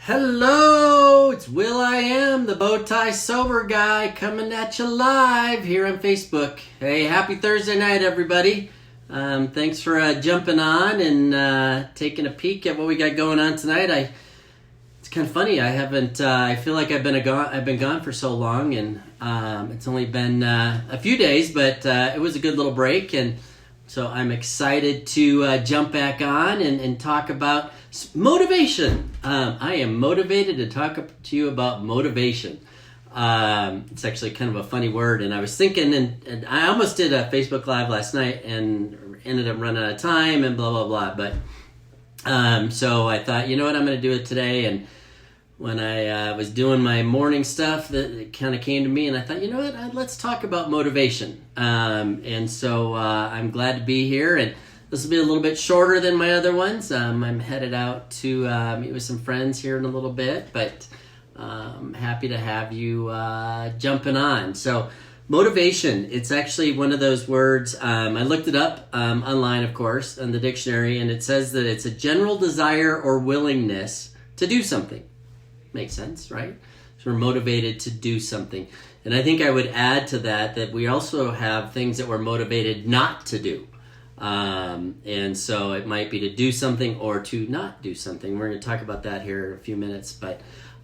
Hello, it's Will I Am, the Bowtie Sober Guy, coming at you live here on Facebook. Hey, happy Thursday night, everybody. Thanks for jumping on and taking a peek at what we got going on tonight. It's kind of funny. I feel like I've been gone for so long, and it's only been a few days, but it was a good little break, and so I'm excited to jump back on and talk about motivation. I am motivated to talk to you about motivation. It's actually kind of a funny word, and I was thinking, and I almost did a Facebook Live last night and ended up running out of time and blah, blah, blah. But so I thought, you know what, I'm going to do it today. And when I was doing my morning stuff, that kind of came to me, and I thought, you know what, let's talk about motivation. And so I'm glad to be here, and this will be a little bit shorter than my other ones. I'm headed out to meet with some friends here in a little bit, but happy to have you jumping on. So motivation, it's actually one of those words. I looked it up online, of course, in the dictionary, and it says that it's a general desire or willingness to do something. Makes sense, right? So we're motivated to do something. And I think I would add to that we also have things that we're motivated not to do. And so it might be to do something or to not do something. We're going to talk about that here in a few minutes. But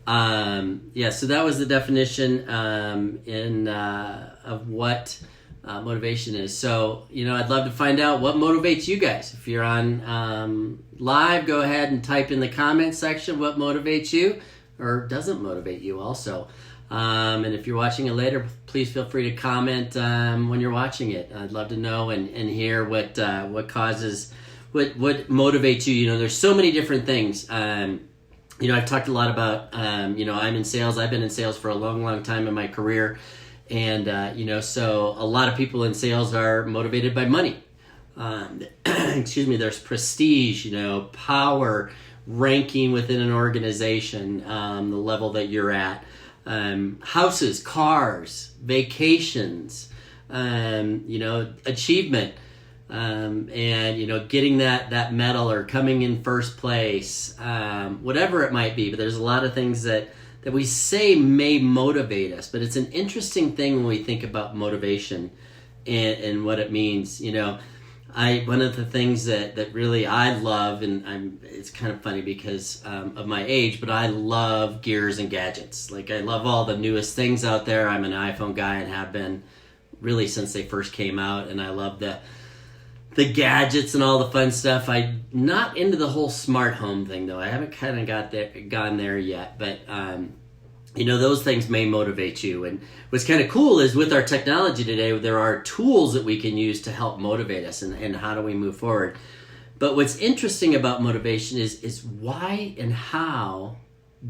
so that was the definition of what motivation is. So, I'd love to find out what motivates you guys. If you're on live, go ahead and type in the comment section what motivates you or doesn't motivate you also. And if you're watching it later, please feel free to comment when you're watching it. I'd love to know and hear what causes, what motivates you. There's so many different things. I've talked a lot about, I'm in sales. I've been in sales for a long, long time in my career. And, so a lot of people in sales are motivated by money. There's prestige, power, ranking within an organization, the level that you're at. Houses, cars, vacations, achievement, and getting that medal or coming in first place, whatever it might be. But there's a lot of things that we say may motivate us, but it's an interesting thing when we think about motivation and what it means. One of the things that really I love, and it's kind of funny because of my age, but I love gears and gadgets. Like, I love all the newest things out there. I'm an iPhone guy and have been really since they first came out, and I love the gadgets and all the fun stuff. I'm not into the whole smart home thing, though. I haven't kind of gone there yet, but those things may motivate you. And what's kind of cool is with our technology today, there are tools that we can use to help motivate us and how do we move forward. But what's interesting about motivation is why and how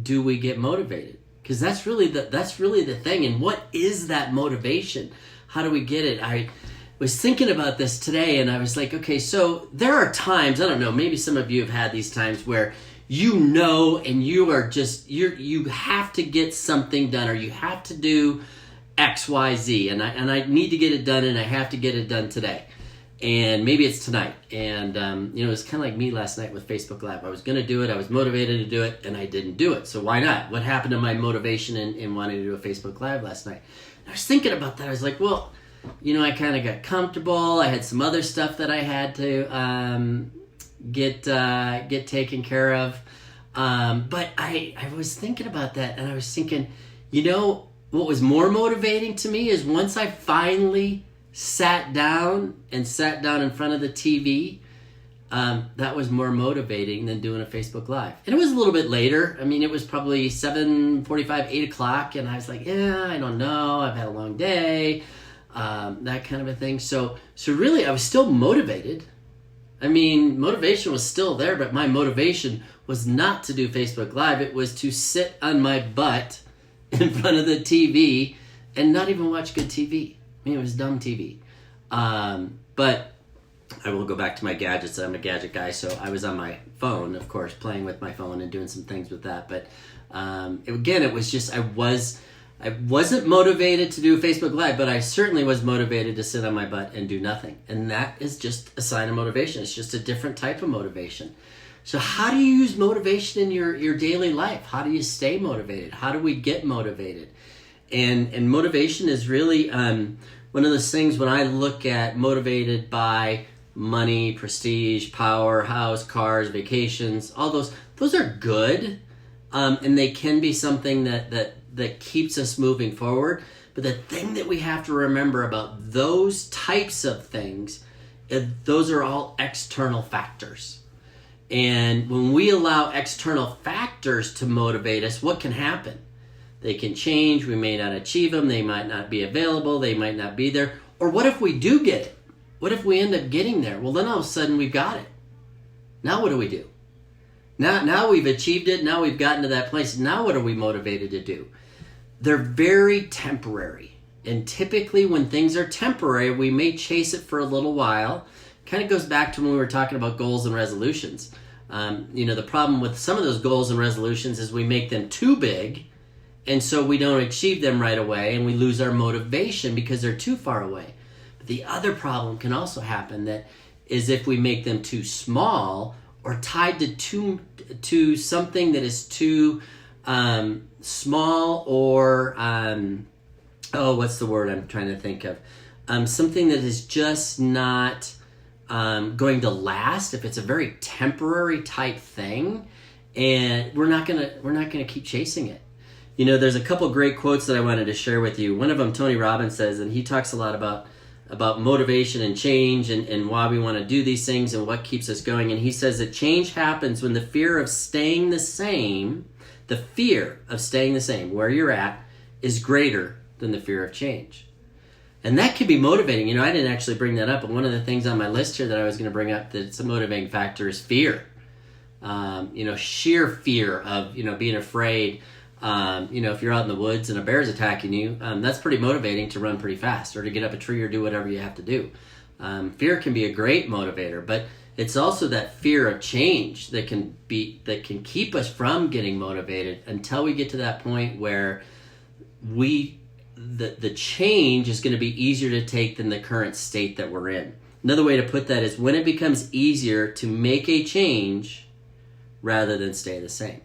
do we get motivated? Because that's really the thing. And what is that motivation? How do we get it? I was thinking about this today, and I was like, okay, so there are times, I don't know, maybe some of you have had these times where and you are just, you have to get something done, or you have to do X, Y, Z, and I need to get it done, and I have to get it done today. And maybe it's tonight. And, it was kind of like me last night with Facebook Live. I was going to do it. I was motivated to do it, and I didn't do it. So why not? What happened to my motivation in wanting to do a Facebook Live last night? And I was thinking about that. I was like, well, I kind of got comfortable. I had some other stuff that I had to get taken care of. But I was thinking about that, and I was thinking, what was more motivating to me is once I finally sat down in front of the TV, that was more motivating than doing a Facebook Live. And it was a little bit later. I mean, it was probably 7:45, 8 o'clock, and I was like, I don't know. I've had a long day, that kind of a thing. So really, I was still motivated. I mean, motivation was still there, but my motivation was not to do Facebook Live. It was to sit on my butt in front of the TV and not even watch good TV. I mean, it was dumb TV. But I will go back to my gadgets. I'm a gadget guy, so I was on my phone, of course, playing with my phone and doing some things with that. But it was just, I wasn't motivated to do a Facebook Live, but I certainly was motivated to sit on my butt and do nothing. And that is just a sign of motivation. It's just a different type of motivation. So how do you use motivation in your daily life? How do you stay motivated? How do we get motivated? And motivation is really one of those things when I look at motivated by money, prestige, power, house, cars, vacations, all those are good. And they can be something that keeps us moving forward. But the thing that we have to remember about those types of things, those are all external factors. And when we allow external factors to motivate us, what can happen? They can change. We may not achieve them. They might not be available. They might not be there. Or what if we do get it? What if we end up getting there? Well, then all of a sudden we've got it. Now what do we do? Now we've achieved it. Now we've gotten to that place. Now what are we motivated to do? They're very temporary. And typically when things are temporary, we may chase it for a little while. Kind of goes back to when we were talking about goals and resolutions. The problem with some of those goals and resolutions is we make them too big, and so we don't achieve them right away, and we lose our motivation because they're too far away. But the other problem can also happen that is if we make them too small or tied to something that is too small or what's the word I'm trying to think of? Something that is just not going to last. If it's a very temporary type thing, and we're not gonna keep chasing it. There's a couple great quotes that I wanted to share with you. One of them, Tony Robbins says, and he talks a lot about motivation and change and why we want to do these things and what keeps us going. And he says that change happens when the fear of staying the same, where you're at, is greater than the fear of change. And that can be motivating. I didn't actually bring that up, but one of the things on my list here that I was going to bring up that's a motivating factor is fear. Sheer fear of, being afraid. If you're out in the woods and a bear's attacking you, that's pretty motivating to run pretty fast or to get up a tree or do whatever you have to do. Fear can be a great motivator, but it's also that fear of change that can keep us from getting motivated until we get to that point where the change is going to be easier to take than the current state that we're in. Another way to put that is when it becomes easier to make a change rather than stay the same.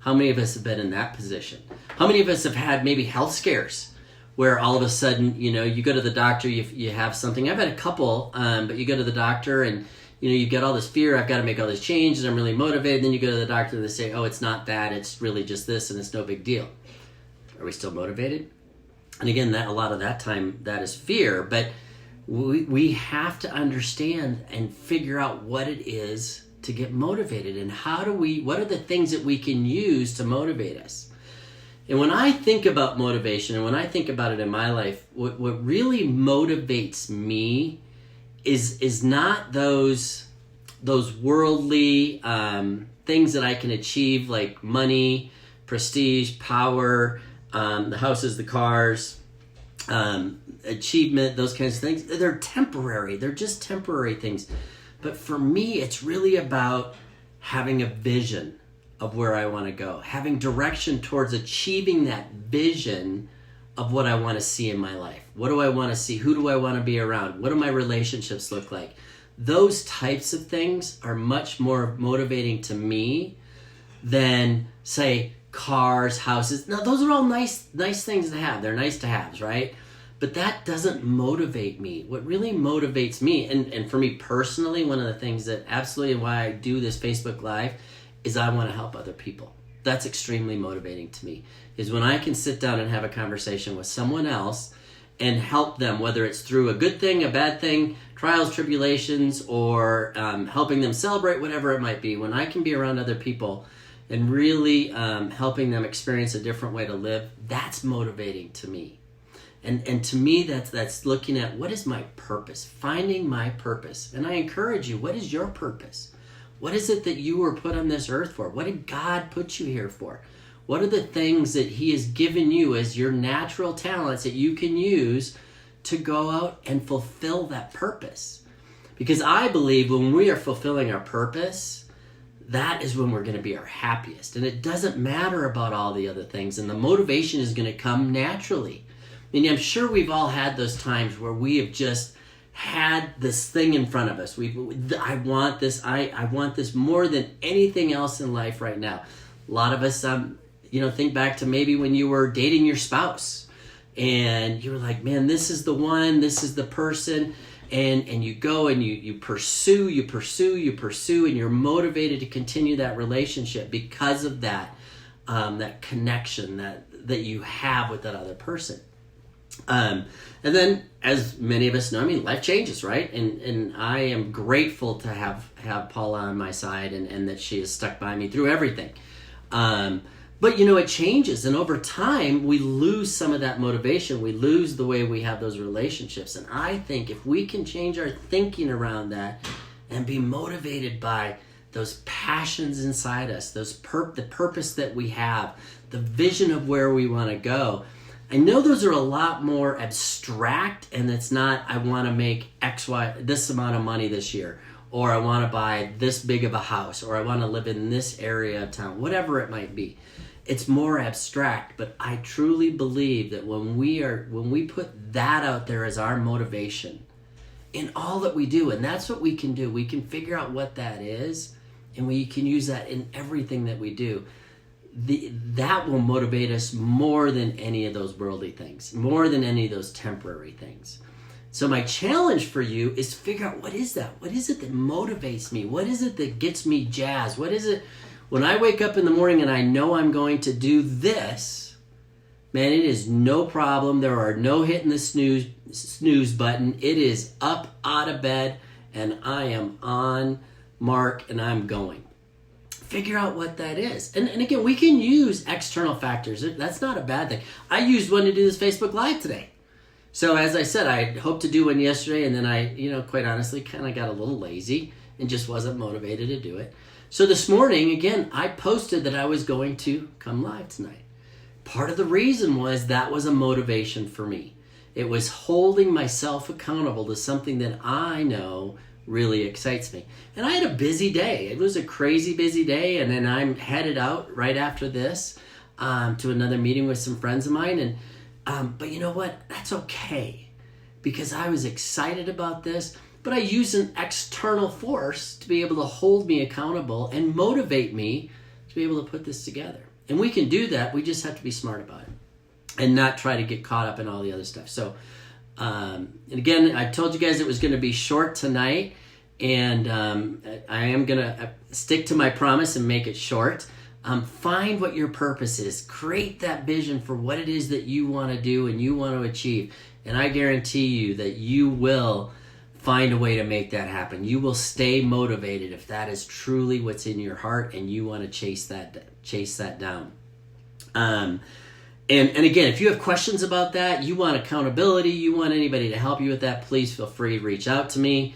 How many of us have been in that position? How many of us have had maybe health scares where all of a sudden, you go to the doctor, you have something. I've had a couple, but you go to the doctor and, you've got all this fear. I've got to make all these changes. I'm really motivated. Then you go to the doctor and they say, oh, it's not that. It's really just this and it's no big deal. Are we still motivated? And again, a lot of that time, that is fear. But we have to understand and figure out what it is to get motivated and what are the things that we can use to motivate us. And when I think about motivation and when I think about it in my life, what really motivates me is not those worldly things that I can achieve like money, prestige, power, the houses, the cars, achievement, those kinds of things. They're temporary. They're just temporary things. But for me, it's really about having a vision of where I want to go, having direction towards achieving that vision of what I want to see in my life. What do I want to see? Who do I want to be around? What do my relationships look like? Those types of things are much more motivating to me than, say, cars, houses. Now, those are all nice things to have. They're nice to haves, right? But that doesn't motivate me. What really motivates me, and for me personally, one of the things that absolutely why I do this Facebook Live is I want to help other people. That's extremely motivating to me, is when I can sit down and have a conversation with someone else and help them, whether it's through a good thing, a bad thing, trials, tribulations, or helping them celebrate, whatever it might be. When I can be around other people and really helping them experience a different way to live, that's motivating to me. And to me, that's looking at what is my purpose, finding my purpose. And I encourage you, what is your purpose? What is it that you were put on this earth for? What did God put you here for? What are the things that He has given you as your natural talents that you can use to go out and fulfill that purpose? Because I believe when we are fulfilling our purpose, that is when we're going to be our happiest. And it doesn't matter about all the other things. And the motivation is going to come naturally. I mean, I'm sure we've all had those times where we have just had this thing in front of us. I want this. I want this more than anything else in life right now. A lot of us, think back to maybe when you were dating your spouse, and you were like, man, this is the one. This is the person. And you go and you pursue, and you're motivated to continue that relationship because of that connection that you have with that other person. And then, as many of us know, life changes, right? And I am grateful to have Paula on my side and that she has stuck by me through everything. But it changes, and over time we lose some of that motivation. We lose the way we have those relationships. And I think if we can change our thinking around that and be motivated by those passions inside us, the purpose that we have, the vision of where we want to go, I know those are a lot more abstract, and it's not, I want to make this amount of money this year, or I want to buy this big of a house, or I want to live in this area of town, whatever it might be. It's more abstract, but I truly believe that when we put that out there as our motivation in all that we do, and that's what we can do, we can figure out what that is, and we can use that in everything that we do. That will motivate us more than any of those worldly things, more than any of those temporary things. So my challenge for you is to figure out, what is that? What is it that motivates me? What is it that gets me jazzed? What is it when I wake up in the morning and I know I'm going to do this? Man, it is no problem. There are no hitting the snooze button. It is up out of bed, and I am on mark, and I'm going. Figure out what that is. And again, we can use external factors. That's not a bad thing. I used one to do this Facebook Live today. So as I said, I hoped to do one yesterday, and then I, quite honestly, kind of got a little lazy and just wasn't motivated to do it. So this morning, again, I posted that I was going to come live tonight. Part of the reason was that was a motivation for me. It was holding myself accountable to something that I know really excites me. And I had a busy day. It was a crazy busy day, and then I'm headed out right after this to another meeting with some friends of mine. And but you know what? That's okay, because I was excited about this, but I used an external force to be able to hold me accountable and motivate me to be able to put this together. And we can do that. We just have to be smart about it and not try to get caught up in all the other stuff. So and again, I told you guys it was going to be short tonight, and I am going to stick to my promise and make it short. Find what your purpose is. Create that vision for what it is that you want to do and you want to achieve. And I guarantee you that you will find a way to make that happen. You will stay motivated if that is truly what's in your heart and you want to chase that down. And again, if you have questions about that, you want accountability, you want anybody to help you with that, please feel free to reach out to me.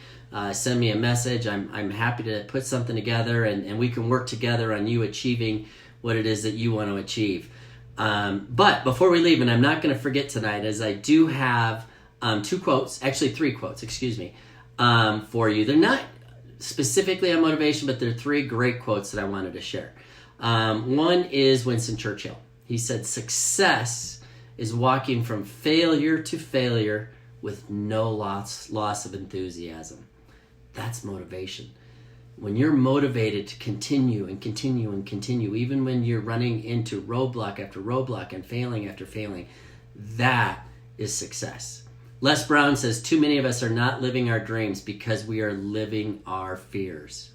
Send me a message. I'm happy to put something together, and we can work together on you achieving what it is that you want to achieve. But before we leave, and I'm not going to forget tonight, as I do have three quotes, for you. They're not specifically on motivation, but they're three great quotes that I wanted to share. One is Winston Churchill. He said, "Success is walking from failure to failure with no loss of enthusiasm." That's motivation. When you're motivated to continue and continue and continue, even when you're running into roadblock after roadblock and failing after failing, that is success. Les Brown says, "Too many of us are not living our dreams because we are living our fears."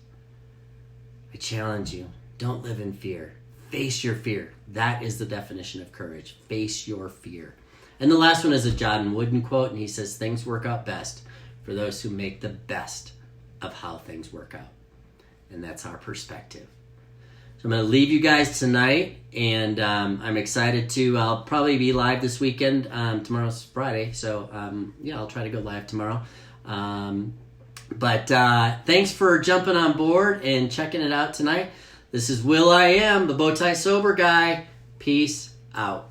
I challenge you, don't live in fear. Face your fear. That is the definition of courage. Face your fear. And the last one is a John Wooden quote, and he says, "Things work out best for those who make the best of how things work out." And that's our perspective. So I'm going to leave you guys tonight, and I'm excited to, I'll probably be live this weekend. Tomorrow's Friday, so I'll try to go live tomorrow. But thanks for jumping on board and checking it out tonight. This is Will I Am, the Bowtie Sober Guy. Peace out.